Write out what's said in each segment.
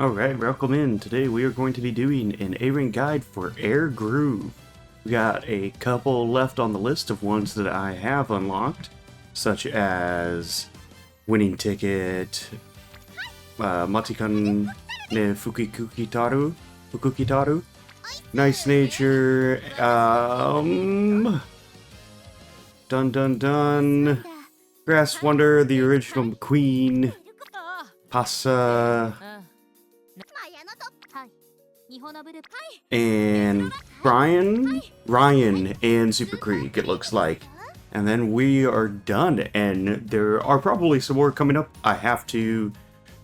Alright, welcome in. Today we are going to be doing an A-Ring guide for Air Groove. We got a couple left on the list of ones that I have unlocked, such as Winning Ticket, Matikan ne Fukukitaru, Nice Nature, Dun Dun Dun, Grass Wonder, the original McQueen, Pasa, and Ryan, and Super Creek, it looks like. And then we are done, and there are probably some more coming up. I have to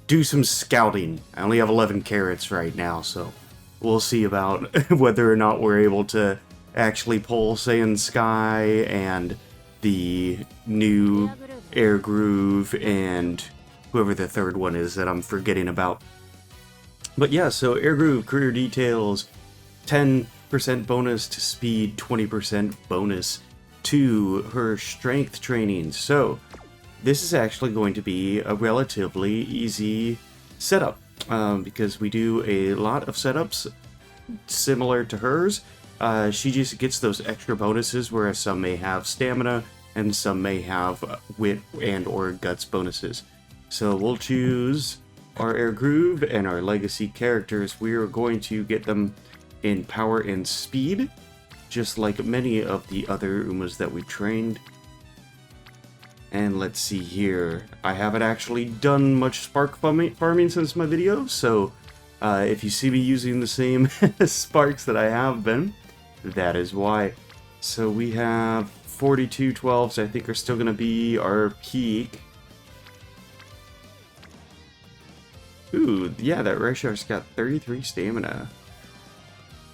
do some scouting. I only have 11 carrots right now, so we'll see about whether or not we're able to actually pull Saiyan Sky and the new Air Groove and whoever the third one is that I'm forgetting about. But yeah, so Air Groove career details, 10% bonus to speed, 20% bonus to her strength training. So this is actually going to be a relatively easy setup because we do a lot of setups similar to hers. She just gets those extra bonuses, whereas some may have stamina and some may have wit and or guts bonuses. So we'll choose our Air Groove and our legacy characters. We are going to get them in power and speed, just like many of the other Umas that we trained. And let's see here. I haven't actually done much spark farming since my video, so if you see me using the same sparks that I have been, that is why. So we have 42 12s, I think are still going to be our peak. Ooh, yeah, that Reshar's got 33 stamina.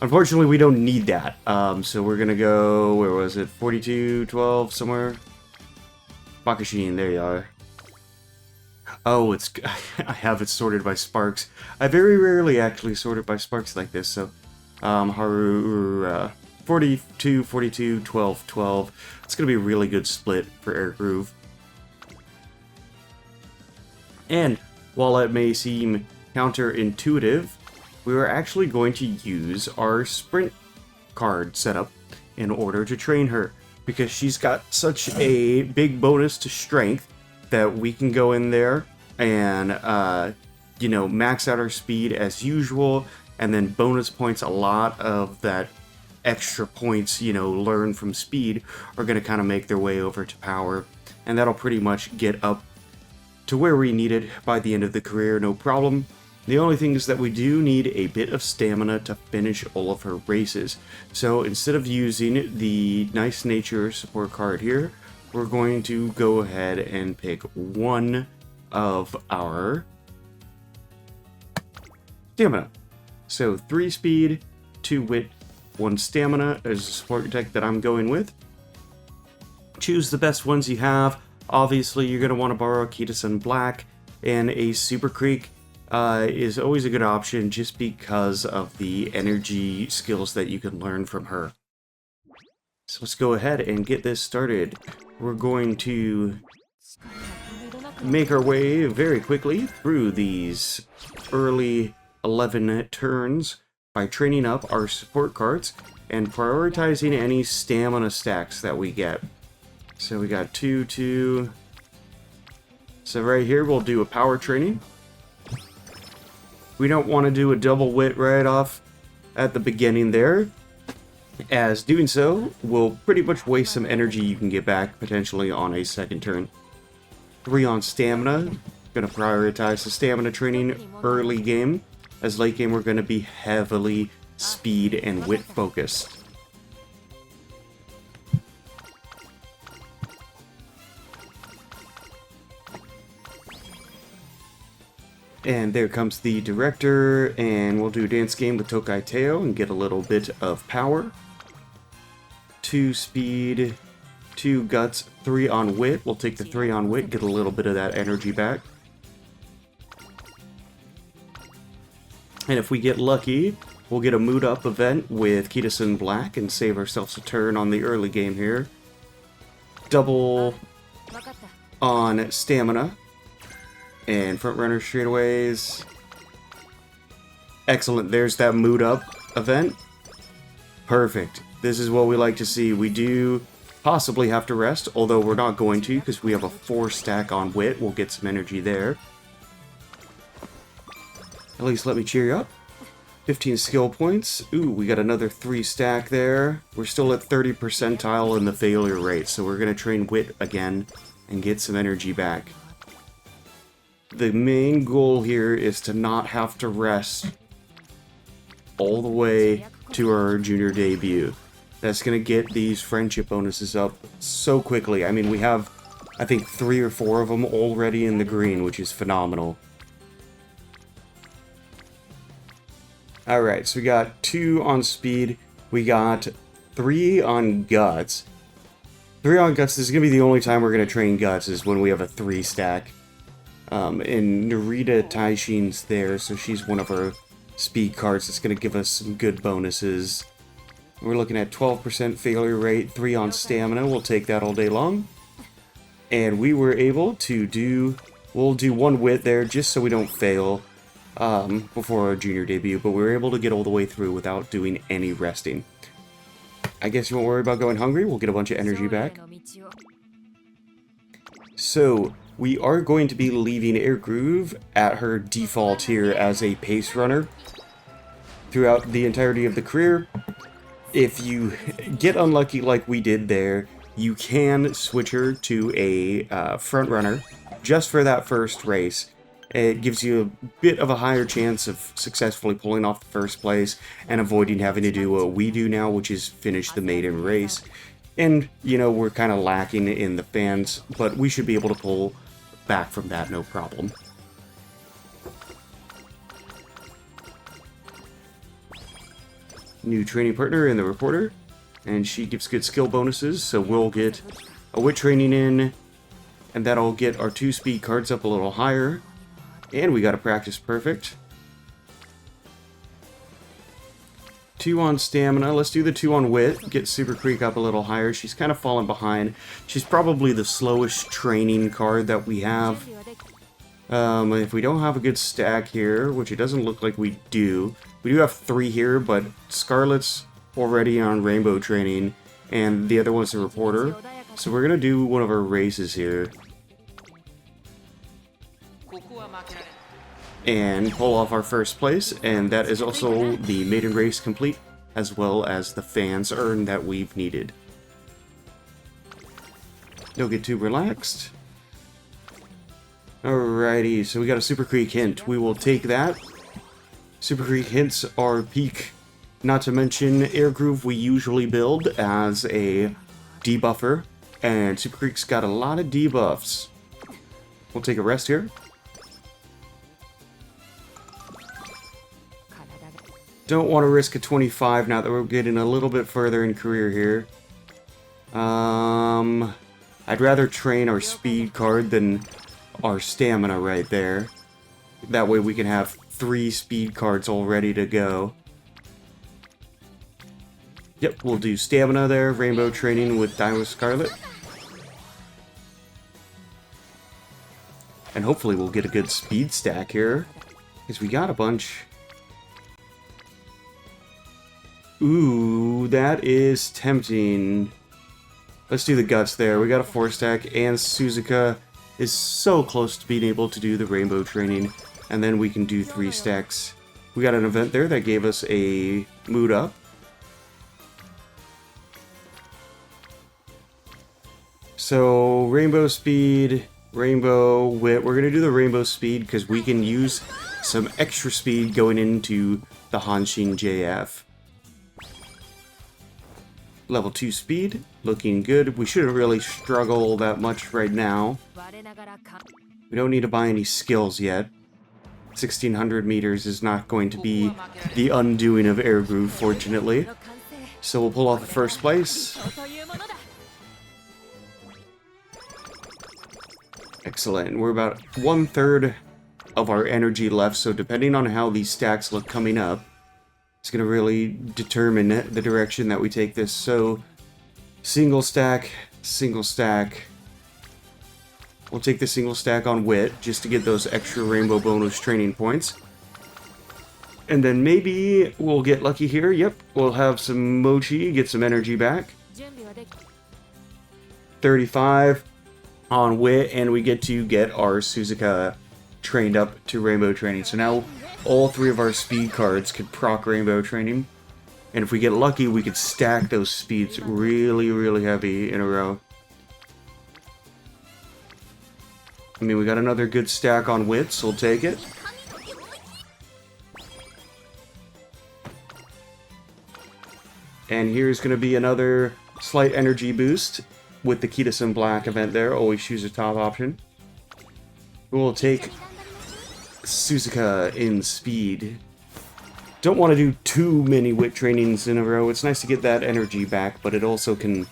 Unfortunately, we don't need that. So we're gonna go, where was it? 42, 12, somewhere? Bakashin, there you are. Oh, it's I have it sorted by sparks. I very rarely actually sort it by sparks like this, so Haru 42, 42, 12, 12. It's gonna be a really good split for Air Groove. And while it may seem counterintuitive, we are actually going to use our sprint card setup in order to train her, because she's got such a big bonus to strength that we can go in there and you know, max out our speed as usual, and then bonus points. A lot of that extra points, you know, learned from speed are going to kind of make their way over to power, and that'll pretty much get up to where we need it by the end of the career, no problem. The only thing is that we do need a bit of stamina to finish all of her races. So instead of using the Nice Nature support card here, we're going to go ahead and pick one of our stamina. So 3 speed, 2 wit, 1 stamina is the support deck that I'm going with. Choose the best ones you have. Obviously, you're going to want to borrow Kitasan Black, and a Super Creek is always a good option just because of the energy skills that you can learn from her. So let's go ahead and get this started. We're going to make our way very quickly through these early 11 turns by training up our support cards and prioritizing any stamina stacks that we get. So we got 2, 2. So right here we'll do a power training. We don't want to do a double wit right off at the beginning there, as doing so will pretty much waste some energy you can get back potentially on a second turn. 3 on stamina. Gonna prioritize the stamina training early game, as late game we're gonna be heavily speed and wit focused. And there comes the director, and we'll do a dance game with Tokai Teo and get a little bit of power. 2 speed, 2 guts, 3 on wit. We'll take the 3 on wit, get a little bit of that energy back. And if we get lucky, we'll get a mood up event with Kitasan Black and save ourselves a turn on the early game here. Double on stamina. And front runner straightaways. Excellent. There's that mood up event. Perfect. This is what we like to see. We do possibly have to rest, although we're not going to because we have a 4 stack on wit. We'll get some energy there. At least let me cheer you up. 15 skill points. Ooh, we got another 3 stack there. We're still at 30 percentile in the failure rate, so we're going to train wit again and get some energy back. The main goal here is to not have to rest all the way to our junior debut. That's going to get these friendship bonuses up so quickly. I mean, we have, I think, 3 or 4 of them already in the green, which is phenomenal. Alright, so we got 2 on speed. We got 3 on guts. 3 on guts, this is going to be the only time we're going to train guts, is when we have a 3 stack. And Narita Taishin's there, so she's one of our speed cards. It's going to give us some good bonuses. We're looking at 12% failure rate, 3 on stamina. We'll take that all day long. And we were able to do... We'll do 1 wit there, just so we don't fail before our junior debut. But we were able to get all the way through without doing any resting. I guess you won't worry about going hungry. We'll get a bunch of energy back. So... we are going to be leaving Air Groove at her default here as a pace runner throughout the entirety of the career. If you get unlucky like we did there, you can switch her to a front runner just for that first race. It gives you a bit of a higher chance of successfully pulling off the first place and avoiding having to do what we do now, which is finish the maiden race. And, you know, we're kind of lacking in the fans, but we should be able to pull back from that, no problem. New training partner in the reporter, and she gives good skill bonuses, so we'll get a wit training in, and that'll get our 2 speed cards up a little higher, and we got a practice perfect. 2 on stamina. Let's do the 2 on wit. Get Super Creek up a little higher. She's kind of fallen behind. She's probably the slowest training card that we have. If we don't have a good stack here, which it doesn't look like we do. We do have 3 here, but Scarlet's already on Rainbow training, and the other one's a reporter. So we're going to do one of our races here. And pull off our first place, and that is also the maiden race complete, as well as the fans earned that we've needed. Don't get too relaxed. Alrighty, so we got a Super Creek hint. We will take that. Super Creek hints are peak. Not to mention, Air Groove we usually build as a debuffer, and Super Creek's got a lot of debuffs. We'll take a rest here. Don't want to risk a 25 now that we're getting a little bit further in career here. I'd rather train our speed card than our stamina right there. That way we can have 3 speed cards all ready to go. Yep, we'll do stamina there, rainbow training with Dino Scarlet. And hopefully we'll get a good speed stack here, because we got a bunch. Ooh, that is tempting. Let's do the guts there. We got a 4 stack, and Suzuka is so close to being able to do the rainbow training, and then we can do 3 stacks. We got an event there that gave us a mood up. So, rainbow speed, rainbow wit. We're going to do the rainbow speed because we can use some extra speed going into the Hanshin JF. Level 2 speed, looking good. We shouldn't really struggle that much right now. We don't need to buy any skills yet. 1600 meters is not going to be the undoing of Air Groove, fortunately. So we'll pull off the first place. Excellent. We're about 1/3 of our energy left, so depending on how these stacks look coming up, it's going to really determine the direction that we take this. So, single stack. We'll take the single stack on wit, just to get those extra rainbow bonus training points. And then maybe we'll get lucky here. Yep, we'll have some mochi, get some energy back. 35 on wit, and we get to get our Suzuka trained up to rainbow training. So now all 3 of our speed cards could proc rainbow training. And if we get lucky, we could stack those speeds really, really heavy in a row. I mean, we got another good stack on wits, so we'll take it. And here's going to be another slight energy boost with the Kita-san Black event there. Always choose a top option. We'll take Suzuka in speed. Don't want to do too many wit trainings in a row. It's nice to get that energy back, but it also can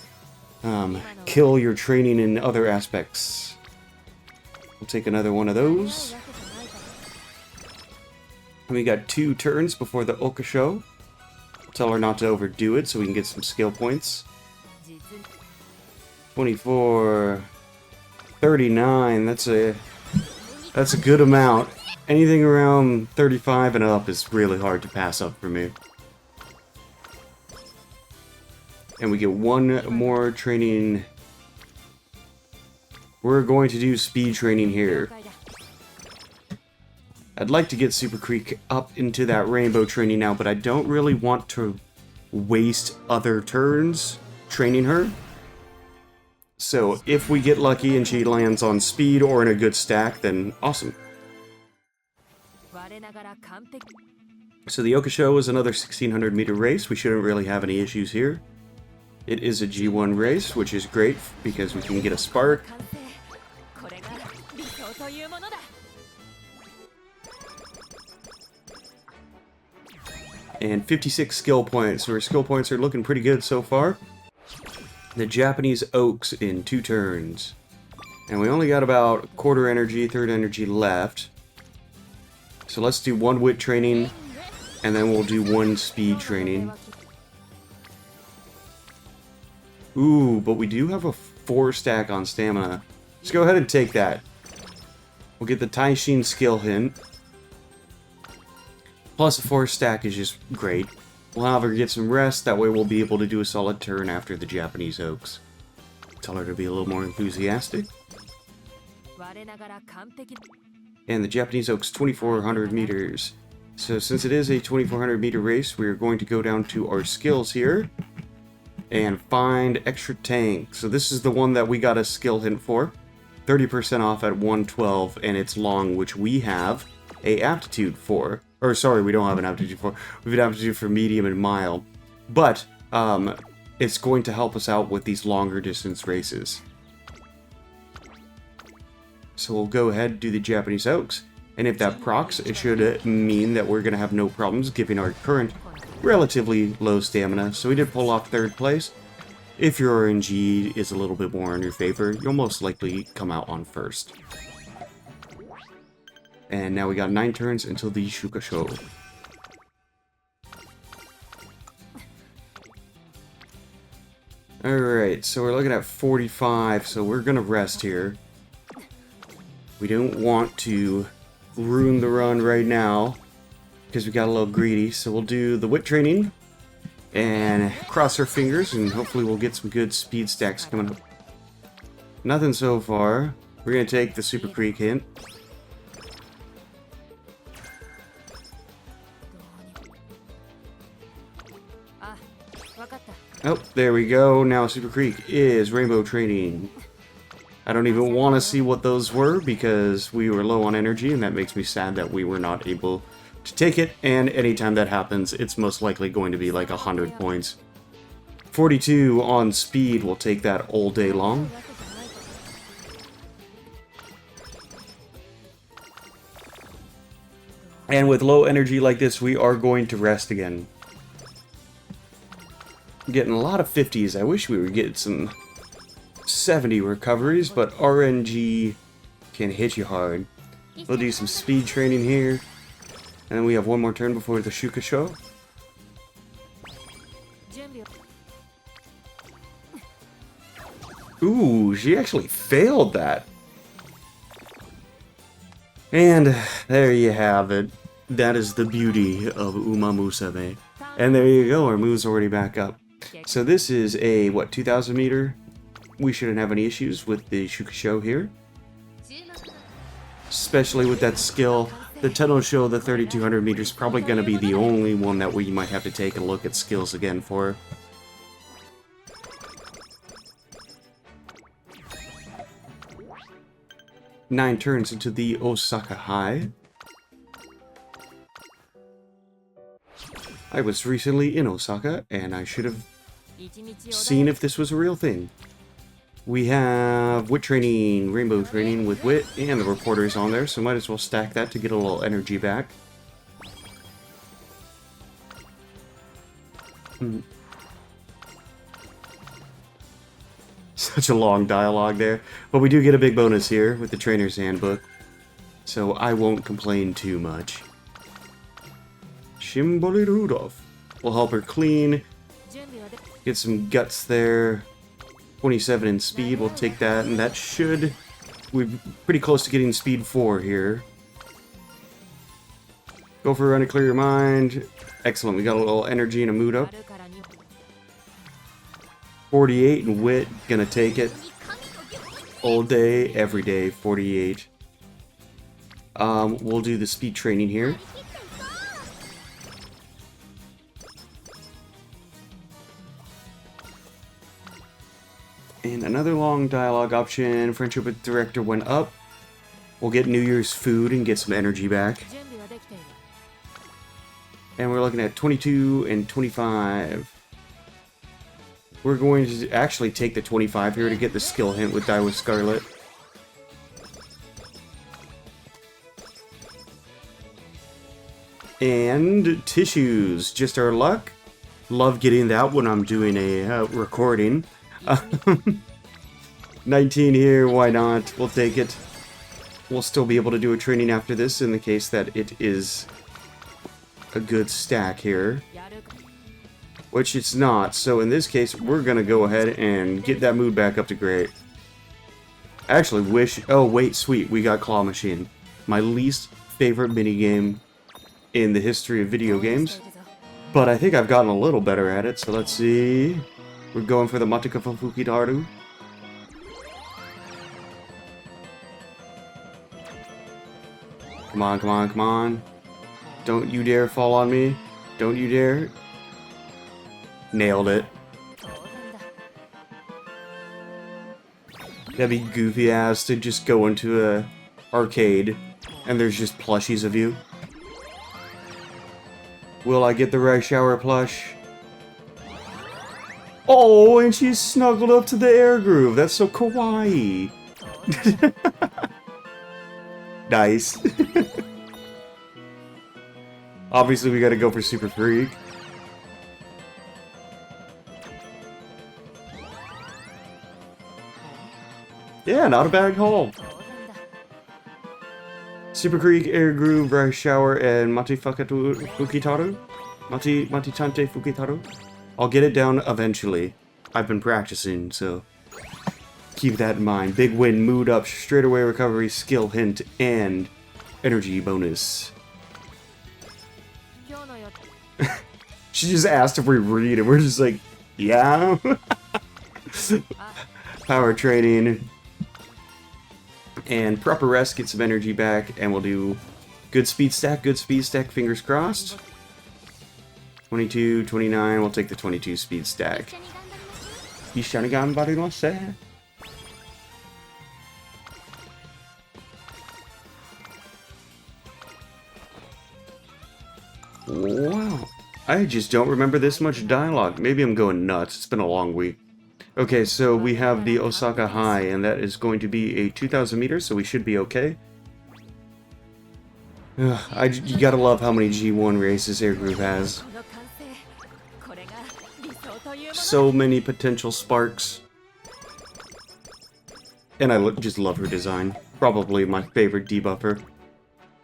kill your training in other aspects. We'll take another one of those. And we got 2 turns before the Shuka Sho. Tell her not to overdo it so we can get some skill points. 24, 39, that's a good amount. Anything around 35 and up is really hard to pass up for me. And we get 1 more training. We're going to do speed training here. I'd like to get Super Creek up into that rainbow training now, but I don't really want to waste other turns training her. So if we get lucky and she lands on speed or in a good stack, then awesome. So the Shuka Sho is another 1600 meter race. We shouldn't really have any issues here. It is a G1 race, which is great because we can get a spark. And 56 skill points, so our skill points are looking pretty good so far. The Japanese Oaks in 2 turns. And we only got about quarter energy, third energy left. So let's do 1 wit training, and then we'll do 1 speed training. Ooh, but we do have a 4 stack on stamina. Let's go ahead and take that. We'll get the Taishin skill hint. Plus a 4 stack is just great. We'll have her get some rest, that way we'll be able to do a solid turn after the Japanese Oaks. Tell her to be a little more enthusiastic. And the Japanese Oaks 2400 meters. So since it is a 2400 meter race, we're going to go down to our skills here and find extra tank. So this is the one that we got a skill hint for. 30% off at 112, and it's long, which we have a aptitude for. Or sorry, we don't have an aptitude for. We have an aptitude for medium and mile. But it's going to help us out with these longer distance races. So we'll go ahead and do the Japanese Oaks. And if that procs, it should mean that we're going to have no problems given our current relatively low stamina. So we did pull off 3rd place. If your RNG is a little bit more in your favor, you'll most likely come out on 1st. And now we got 9 turns until the Shuka Sho. Alright, so we're looking at 45, so we're gonna rest here. We don't want to ruin the run right now, because we got a little greedy, so we'll do the wit training, and cross our fingers, and hopefully we'll get some good speed stacks coming up. Nothing so far. We're gonna take the Super Creek hint. Oh, there we go. Now Super Creek is rainbow training. I don't even want to see what those were because we were low on energy, and that makes me sad that we were not able to take it. And anytime that happens, it's most likely going to be like 100 points. 42 on speed, we'll take that all day long. And with low energy like this, we are going to rest again. Getting a lot of 50s. I wish we were getting some 70 recoveries, but RNG can hit you hard. We'll do some speed training here. And then we have 1 more turn before the Shuka Sho. Ooh, she actually failed that. And there you have it. That is the beauty of Umamusume. And there you go, our move's already back up. So this is a, what, 2,000 meter? We shouldn't have any issues with the Shuka Sho here. Especially with that skill. The Tunnel Show, the 3,200 meters, probably going to be the only one that we might have to take a look at skills again for. Nine turns into the Osaka Hai. I was recently in Osaka, and I should have seen if this was a real thing. We have wit training, rainbow training with wit, and the reporter's on there, so might as well stack that to get a little energy back. Such a long dialogue there, but we do get a big bonus here with the trainer's handbook, so I won't complain too much. Shimboli Rudolph. We'll help her clean, get some guts there. 27 in speed, we'll take that, and that should... We're pretty close to getting speed 4 here. Go for a run to clear your mind. Excellent, we got a little energy and a mood up. 48 in wit, gonna take it. All day, every day, 48. We'll do the speed training here. And another long dialogue option. Friendship with director went up. We'll get New Year's food and get some energy back. And we're looking at 22 and 25. We're going to actually take the 25 here to get the skill hint with Die with Scarlet. And tissues, just our luck. Love getting that when I'm doing a recording. 19 here, why not? We'll take it. We'll still be able to do a training after this in the case that it is a good stack here. Which it's not, so in this case, we're gonna go ahead and get that mood back up to great. I actually wish... Oh, wait, sweet, we got Claw Machine. My least favorite minigame in the history of video games. But I think I've gotten a little better at it, so let's see... We're going for the Matika Fukitaru. Come on, come on, come on. Don't you dare fall on me. Don't you dare. Nailed it. That'd be goofy ass to just go into a arcade and there's just plushies of you. Will I get the right shower plush? Oh, and she's snuggled up to the air groove. That's so kawaii. Nice. Obviously, we gotta go for Super Freak. Yeah, not a bad haul. Super Creek, Air Groove, Rice Shower, and Mati Fukitaru? Mati Tante Fukitaru? I'll get it down eventually. I've been practicing, so keep that in mind. Big win, mood up, straightaway recovery, skill hint, and energy bonus. She just asked if we read, and we're just like, yeah. Power training. And proper rest, get some energy back, and we'll do good speed stack, fingers crossed. 22, 29, we'll take the 22 speed stack. Ishani ganbarimase. Wow. I just don't remember this much dialogue. Maybe I'm going nuts. It's been a long week. Okay, so we have the Osaka Hai, and that is going to be a 2,000 meters, so we should be okay. You gotta love how many G1 races Air Groove has. So many potential sparks. And I just love her design. Probably my favorite debuffer.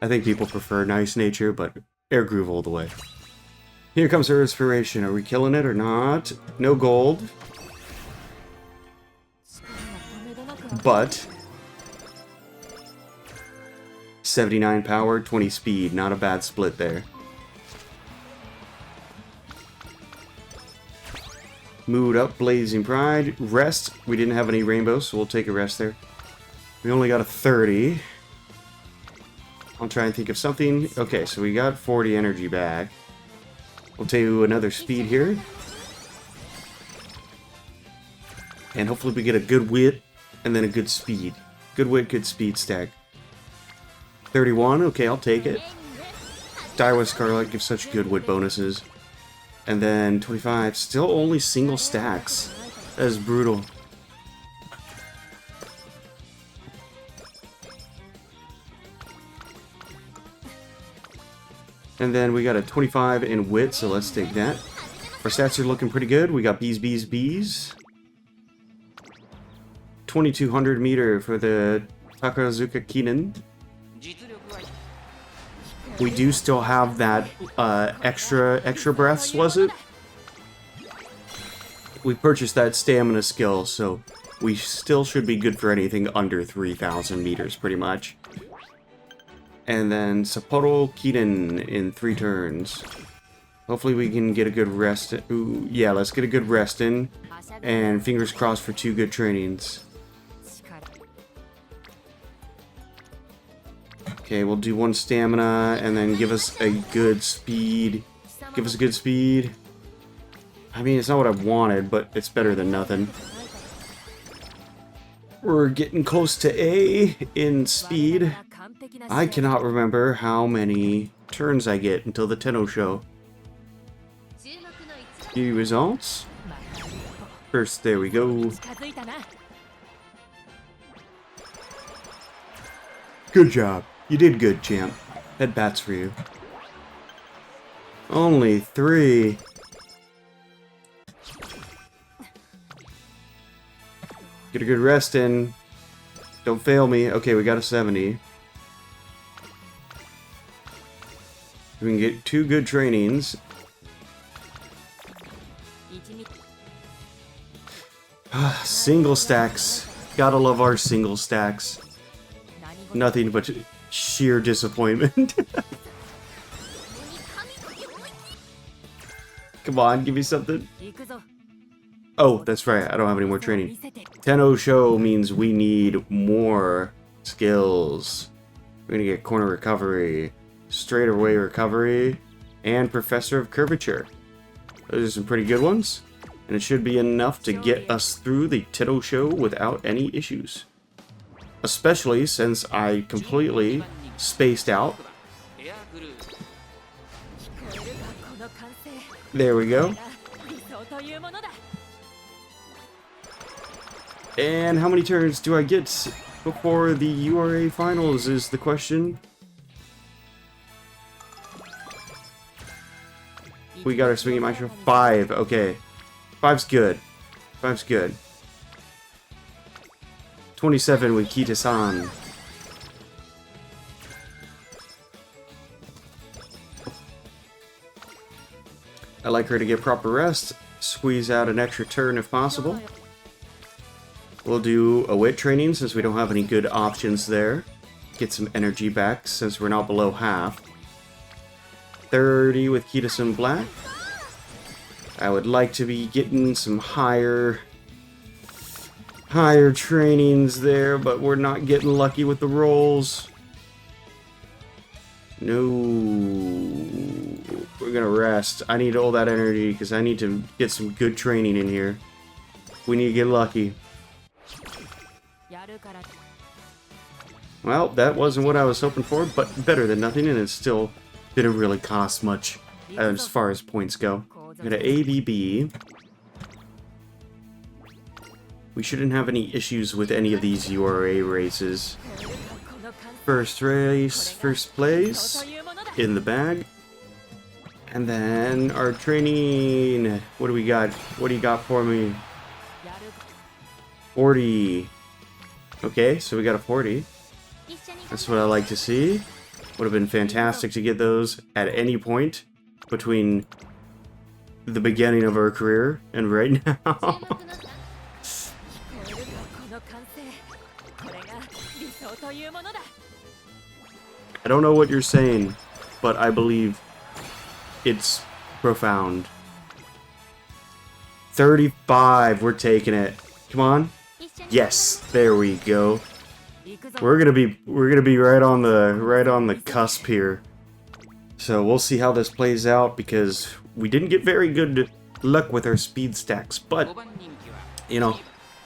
I think people prefer Nice Nature, but Air Groove all the way. Here comes her inspiration. Are we killing it or not? No gold. But 79 power, 20 speed. Not a bad split there. Mood up, Blazing Pride. Rest. We didn't have any rainbows, so we'll take a rest there. We only got a 30. I'll try and think of something. Okay, so we got 40 energy back. We'll do another speed here. And hopefully we get a good wit and then a good speed. Good wit, good speed stack. 31, okay, I'll take it. Die with Scarlet gives such good wit bonuses. And then 25, still only single stacks. That is brutal. And then we got a 25 in wit, so let's take that. Our stats are looking pretty good. We got bees, bees, bees. 2200 meter for the Takazuka Kinen. We do still have that extra breaths, was it? We purchased that stamina skill, so we still should be good for anything under 3000 meters, pretty much. And then Sapporo Kiden in 3 turns. Hopefully we can get a good rest. Ooh, yeah, let's get a good rest in. And fingers crossed for 2 good trainings. Okay, we'll do 1 stamina and then give us a good speed. Give us a good speed. I mean, it's not what I wanted, but it's better than nothing. We're getting close to A in speed. I cannot remember how many turns I get until the Tenno Show. Key results. First, there we go. Good job. You did good, champ. Head bats for you. Only 3. Get a good rest in. Don't fail me. Okay, we got a 70. We can get 2 good trainings. Single stacks. Gotta love our single stacks. Nothing but sheer disappointment. Come on, give me something. Oh, that's right. I don't have any more training. Tenno Sho means we need more skills. We're gonna get corner recovery, straightaway recovery, and professor of curvature. Those are some pretty good ones, and it should be enough to get us through the Tenno Sho without any issues. Especially since I completely spaced out. There we go. And how many turns do I get before the URA Finals is the question. We got our swinging maestro. 5, okay. 5's good. 5's good. 27 with Kita-san. I like her to get proper rest. Squeeze out an extra turn if possible. We'll do a wit training since we don't have any good options there. Get some energy back since we're not below half. 30 with Kita-san Black. I would like to be getting some higher trainings there, but we're not getting lucky with the rolls. No. We're gonna rest. I need all that energy because I need to get some good training in here. We need to get lucky. Well, that wasn't what I was hoping for, but better than nothing, and it still didn't really cost much as far as points go. We got an ABB. We shouldn't have any issues with any of these URA races. First race, first place, in the bag. And then our training. What do we got? What do you got for me? 40. Okay, so we got a 40. That's what I like to see. Would have been fantastic to get those at any point between the beginning of our career and right now. I don't know what you're saying, but I believe it's profound. 35, we're taking it. Come on. Yes, there we go. We're gonna be right on the cusp here. So we'll see how this plays out, because we didn't get very good luck with our speed stacks, but you know,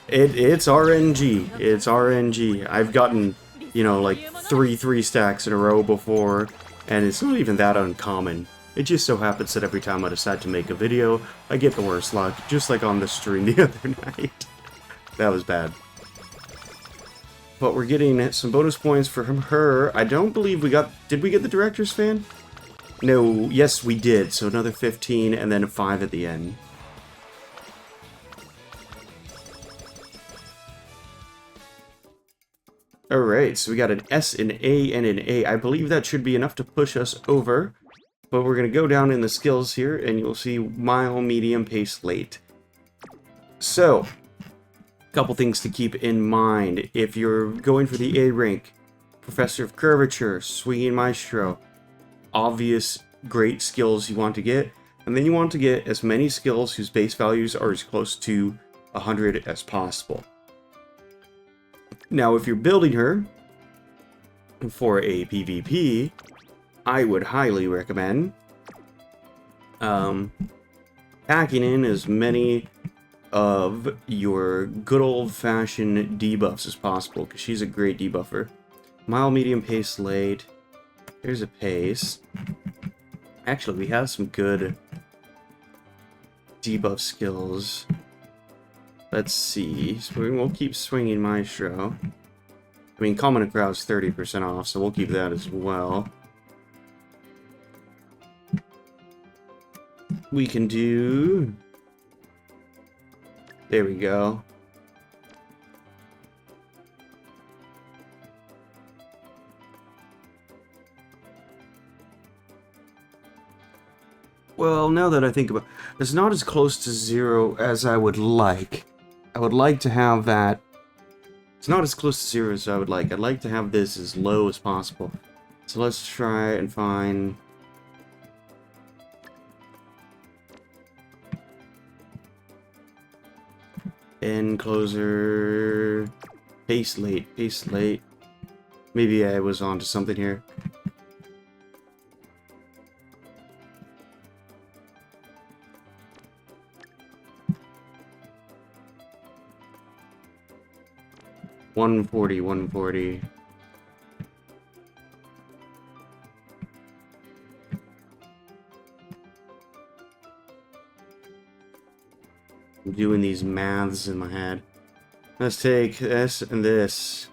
it's RNG. It's RNG. I've gotten, you know, like 3 stacks in a row before, and it's not even that uncommon. It just so happens that every time I decide to make a video, I get the worst luck, just like on the stream the other night. That was bad. But we're getting some bonus points from her. I don't believe we got... Did we get the director's fan? No, yes we did. So another 15 and then a 5 at the end. Alright, so we got an S, an A, and an A. I believe that should be enough to push us over. But we're going to go down in the skills here, and you'll see mild, medium, pace, late. So, a couple things to keep in mind. If you're going for the A rank, Professor of Curvature, Swinging Maestro, obvious great skills you want to get. And then you want to get as many skills whose base values are as close to 100 as possible. Now, if you're building her for a PvP, I would highly recommend packing in as many of your good old-fashioned debuffs as possible, because she's a great debuffer. Mild, medium, pace, late. There's a pace. Actually, we have some good debuff skills. Let's see. So we'll keep Swinging Maestro. I mean, Common and Crowd's 30% off, so we'll keep that as well. We can do... There we go. Well, now that I think about it, it's not as close to 0 as I would like. I would like to have that... It's not as close to 0 as I would like. I'd like to have this as low as possible. So let's try and find... End closer... Pace late, pace late. Maybe I was onto something here. $140. I'm doing these maths in my head. Let's take this and this.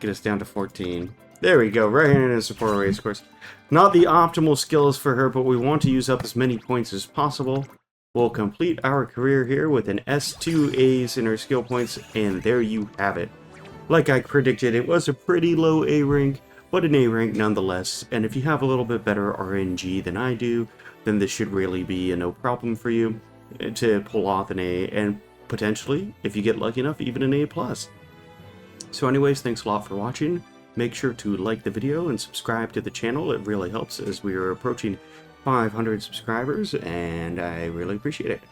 Get us down to 14. There we go, right in a support race course. Not the optimal skills for her, but we want to use up as many points as possible. We'll complete our career here with an S2 A's in our skill points, and there you have it. Like I predicted, it was a pretty low A rank, but an A rank nonetheless, and if you have a little bit better RNG than I do, then this should really be a no problem for you to pull off an A, and potentially, if you get lucky enough, even an A+. So anyways, thanks a lot for watching. Make sure to like the video and subscribe to the channel. It really helps as we are approaching 500 subscribers, and I really appreciate it.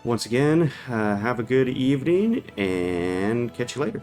Once again, have a good evening, and catch you later.